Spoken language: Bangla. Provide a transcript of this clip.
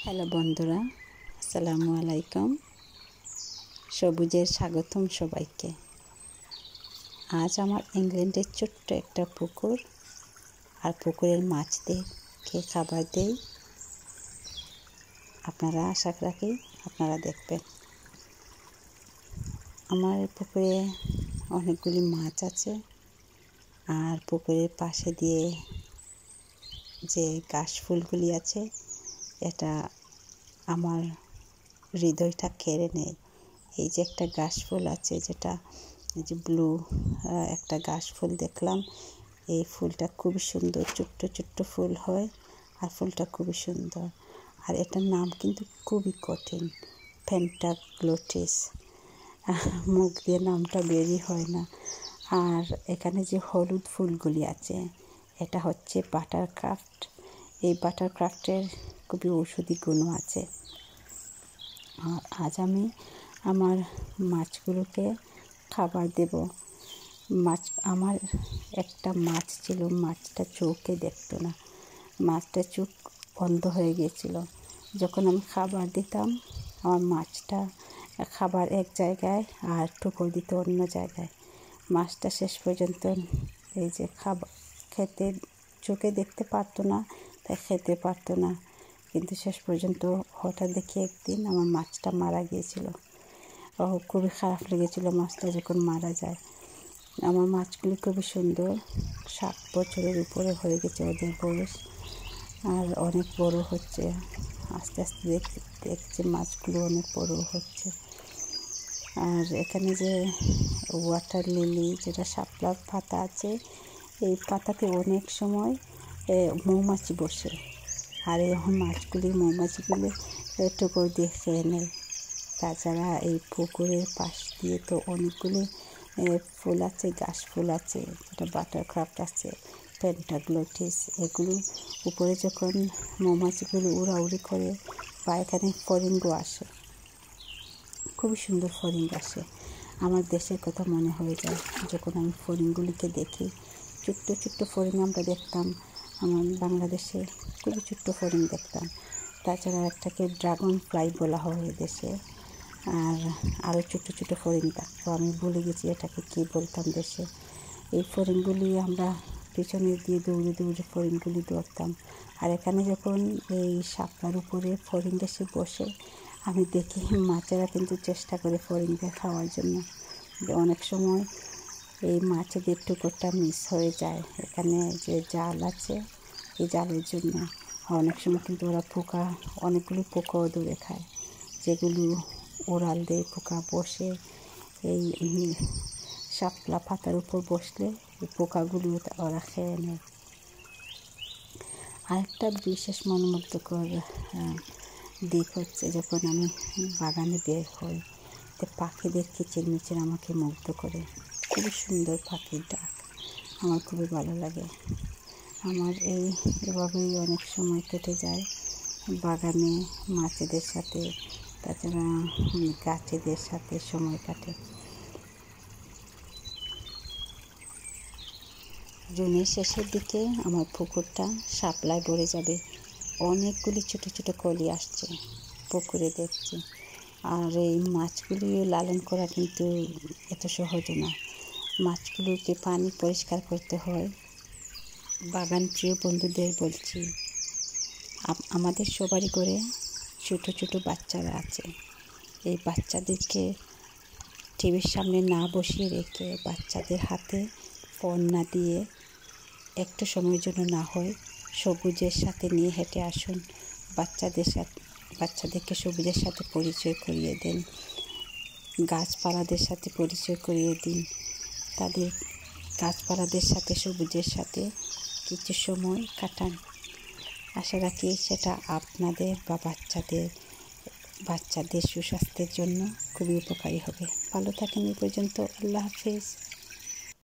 হ্যালো বন্ধুরা, আসসালামু আলাইকুম। সবুজের স্বাগতম সবাইকে। আজ আমার ইংল্যান্ডের ছোট্ট একটা পুকুর আর পুকুরের মাছদেরকে খাবার দেই। আপনারা আশা রাখি আপনারা দেখবেন। আমার পুকুরে অনেকগুলি মাছ আছে, আর পুকুরের পাশে দিয়ে যে ঘাস ফুলগুলি আছে এটা আমার হৃদয়টা কেড়ে নেয়। এই যে একটা ঘাস ফুল আছে, যেটা এই যে ব্লু একটা ঘাস ফুল দেখলাম, এই ফুলটা খুবই সুন্দর, ছোট্ট ছোট্ট ফুল হয় আর ফুলটা খুবই সুন্দর। আর এটার নাম কিন্তু খুবই কঠিন, পেন্টাগ্লোটিস। মুখ দিয়ে নামটা বেরই হয় না। আর এখানে যে হলুদ ফুলগুলি আছে এটা হচ্ছে বাটারক্রাফট। এই বাটারক্রাফটের খুবই ঔষধি গুণও আছে। আর আজ আমি আমার মাছগুলোকে খাবার দেব। আমার একটা মাছ ছিল, মাছটা চোখে দেখতো না, মাছটা চোখ বন্ধ হয়ে গিয়েছিল। যখন আমি খাবার দিতাম, আমার মাছটা খাবার এক জায়গায় আর ঠুকর দিত অন্য জায়গায়। মাছটা শেষ পর্যন্ত এই যে খেতে চোখে দেখতে পারতো না, তাই খেতে পারতো না। কিন্তু শেষ পর্যন্ত হঠাৎ দেখি একদিন আমার মাছটা মারা গিয়েছিল। খুবই খারাপ লেগেছিল মাছটা যখন মারা যায়। আমার মাছগুলি খুবই সুন্দর, 7 বছরের উপরে হয়ে গেছে ওদের বয়স, আর অনেক বড় হচ্ছে। আস্তে আস্তে দেখছি মাছগুলো অনেক বড় হচ্ছে। আর এখানে যে ওয়াটার লিলি, যেটা শাপলা পাতা আছে, এই পাতাতে অনেক সময় মৌমাছি বসে, আর এই মাছগুলি মৌমাছিগুলি টুকর দিয়ে খেয়ে নেয়। তাছাড়া এই পুকুরের পাশ দিয়ে তো অনেকগুলি ফুল আছে, ঘাস ফুল আছে, যেটা বাটারক্রাফট আছে, পেন্টাগ্লোটিস। এগুলো উপরে যখন মৌমাছিগুলো উড়াউড়ি করে বা এখানে ফড়িংও আসে, খুবই সুন্দর ফড়িং আসে। আমার দেশের কথা মনে হয়ে যায় যখন আমি ফড়িংগুলিকে দেখি। ছোট্ট ছোট্ট ফড়িং আমরা দেখতাম আমার বাংলাদেশে, খুবই ছোট্ট ফড়িং দেখতাম। তাছাড়া একটাকে ড্রাগন ফ্লাই বলা হয় দেশে, আর আরও ছোটো ছোটো ফড়িং থাকতো, আমি ভুলে গেছি এটাকে কী বলতাম দেশে। এই ফড়িংগুলি আমরা পিছনে দিয়ে দৌড়ে দৌড়ে ফড়িংগুলি ধরতাম। আর এখানে যখন এই শাপলার উপরে ফড়িং এসে বসে, আমি দেখি মাছেরা কিন্তু চেষ্টা করে ফড়িংকে খাওয়ার জন্য। অনেক সময় এই মাছেদের টুকরোটা মিস হয়ে যায় এখানে যে জাল আছে, এই জালের জন্য। অনেক সময় কিন্তু ওরা অনেকগুলি পোকাও ধরে খায়, যেগুলো ওরাল দেয়। পোকা বসে এই শাপলা পাতার উপর বসলে এই পোকাগুলো ওরা খেয়ে নেয়। আরেকটা বিশেষ মনোমুগ্ধকর দিক হচ্ছে, যখন আমি বাগানে বের হই, তো পাখিদের কিচিরমিচির আমাকে মুগ্ধ করে। খুবই সুন্দর পাখির ডাক, আমার খুবই ভালো লাগে। আমার এভাবেই অনেক সময় কেটে যায় বাগানে মাছেদের সাথে, তাছাড়া গাছেদের সাথে সময় কাটে। জুনের শেষের দিকে আমার পুকুরটা শাপলায় ভরে যাবে। অনেকগুলি ছোটো ছোটো কলি আসছে পুকুরে, দেখছি। আর এই মাছগুলি লালন করা কিন্তু এত সহজ না। মাছগুলোকে পানি পরিষ্কার করতে হয়। বাগান প্রিয় বন্ধুদের বলছি, আমাদের সবারই করে ছোটো ছোটো বাচ্চারা আছে। এই বাচ্চাদেরকে টিভির সামনে না বসিয়ে রেখে, বাচ্চাদের হাতে ফোন না দিয়ে, একটু সময়ের জন্য না হয় সবুজের সাথে নিয়ে হেঁটে আসুন। বাচ্চাদেরকে সবুজের সাথে পরিচয় করিয়ে দেন, গাছপালাদের সাথে পরিচয় করিয়ে দিন। তাদের গাছপালাদের সাথে, সবুজের সাথে কিছু সময় কাটান। আশা রাখি সেটা আপনাদের বা বাচ্চাদের সুস্বাস্থ্যের জন্য খুবই উপকারী হবে। ভালো থাকেন এই পর্যন্ত। আল্লাহ হাফেজ।